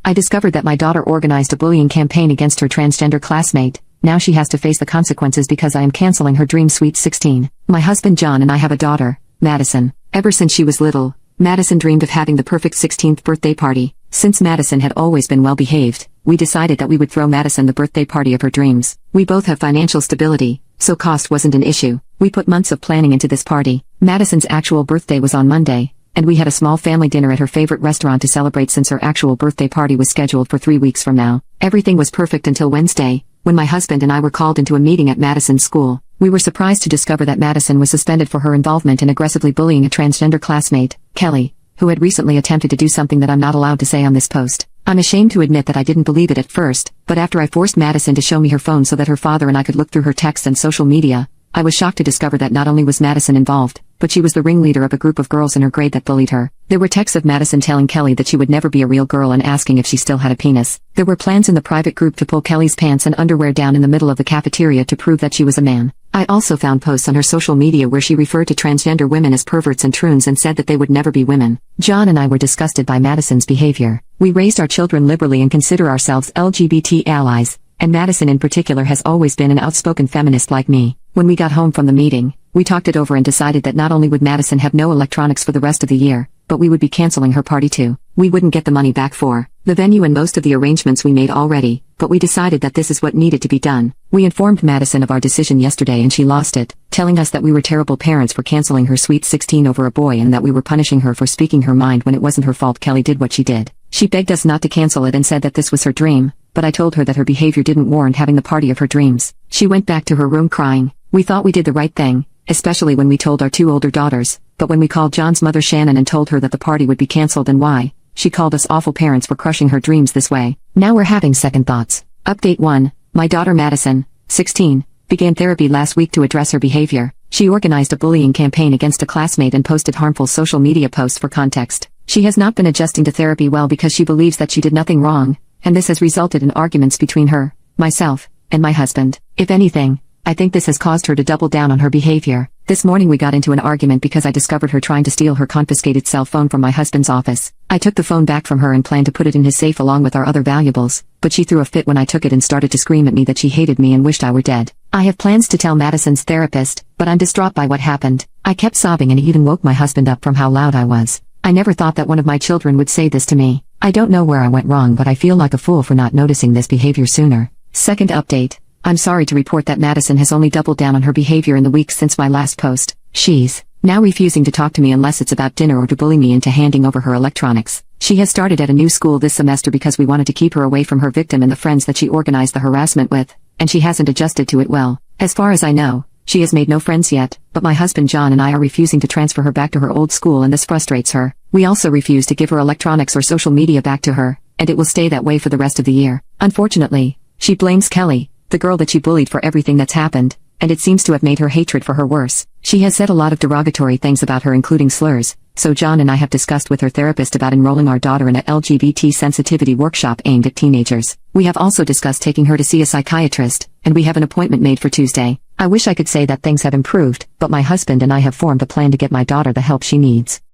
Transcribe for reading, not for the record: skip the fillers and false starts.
I discovered that my daughter organized a bullying campaign against her transgender classmate. Now she has to face the consequences because I am canceling her dream sweet 16. My husband John and I have a daughter, Madison. Ever since she was little, Madison dreamed of having the perfect 16th birthday party. Since Madison had always been well behaved, we decided that we would throw Madison the birthday party of her dreams. We both have financial stability, so cost wasn't an issue. We put months of planning into this party. Madison's actual birthday was on Monday, and we had a small family dinner at her favorite restaurant to celebrate since her actual birthday party was scheduled for 3 weeks from now. Everything was perfect until Wednesday, when my husband and I were called into a meeting at Madison's school. We were surprised to discover that Madison was suspended for her involvement in aggressively bullying a transgender classmate, Kelly, who had recently attempted to do something that I'm not allowed to say on this post. I'm ashamed to admit that I didn't believe it at first, but after I forced Madison to show me her phone so that her father and I could look through her texts and social media, I was shocked to discover that not only was Madison involved, but she was the ringleader of a group of girls in her grade that bullied her. There were texts of Madison telling Kelly that she would never be a real girl and asking if she still had a penis. There were plans in the private group to pull Kelly's pants and underwear down in the middle of the cafeteria to prove that she was a man. I also found posts on her social media where she referred to transgender women as perverts and troons and said that they would never be women. John and I were disgusted by Madison's behavior. We raised our children liberally and consider ourselves LGBT allies, and Madison in particular has always been an outspoken feminist like me. When we got home from the meeting, we talked it over and decided that not only would Madison have no electronics for the rest of the year, but we would be canceling her party too. We wouldn't get the money back for the venue and most of the arrangements we made already, but we decided that this is what needed to be done. We informed Madison of our decision yesterday and she lost it, telling us that we were terrible parents for canceling her sweet 16 over a boy and that we were punishing her for speaking her mind when it wasn't her fault Kelly did what she did. She begged us not to cancel it and said that this was her dream, but I told her that her behavior didn't warrant having the party of her dreams. She went back to her room crying. We thought we did the right thing, especially when we told our 2 older daughters, but when we called John's mother Shannon and told her that the party would be canceled and why, she called us awful parents for crushing her dreams this way. Now we're having second thoughts. Update 1. My daughter Madison, 16, began therapy last week to address her behavior. She organized a bullying campaign against a classmate and posted harmful social media posts for context. She has not been adjusting to therapy well because she believes that she did nothing wrong, and this has resulted in arguments between her, myself, and my husband. If anything, I think this has caused her to double down on her behavior. This morning we got into an argument because I discovered her trying to steal her confiscated cell phone from my husband's office. I took the phone back from her and planned to put it in his safe along with our other valuables, but she threw a fit when I took it and started to scream at me that she hated me and wished I were dead. I have plans to tell Madison's therapist, but I'm distraught by what happened. I kept sobbing and it even woke my husband up from how loud I was. I never thought that one of my children would say this to me. I don't know where I went wrong, but I feel like a fool for not noticing this behavior sooner. Second update. I'm sorry to report that Madison has only doubled down on her behavior in the weeks since my last post. She's now refusing to talk to me unless it's about dinner or to bully me into handing over her electronics. She has started at a new school this semester because we wanted to keep her away from her victim and the friends that she organized the harassment with, and she hasn't adjusted to it well. As far as I know, she has made no friends yet, but my husband John and I are refusing to transfer her back to her old school and this frustrates her. We also refuse to give her electronics or social media back to her, and it will stay that way for the rest of the year. Unfortunately, she blames Kelly, the girl that she bullied, for everything that's happened, and it seems to have made her hatred for her worse. She has said a lot of derogatory things about her, including slurs, so John and I have discussed with her therapist about enrolling our daughter in a LGBT sensitivity workshop aimed at teenagers. We have also discussed taking her to see a psychiatrist, and we have an appointment made for Tuesday. I wish I could say that things have improved, but my husband and I have formed a plan to get my daughter the help she needs.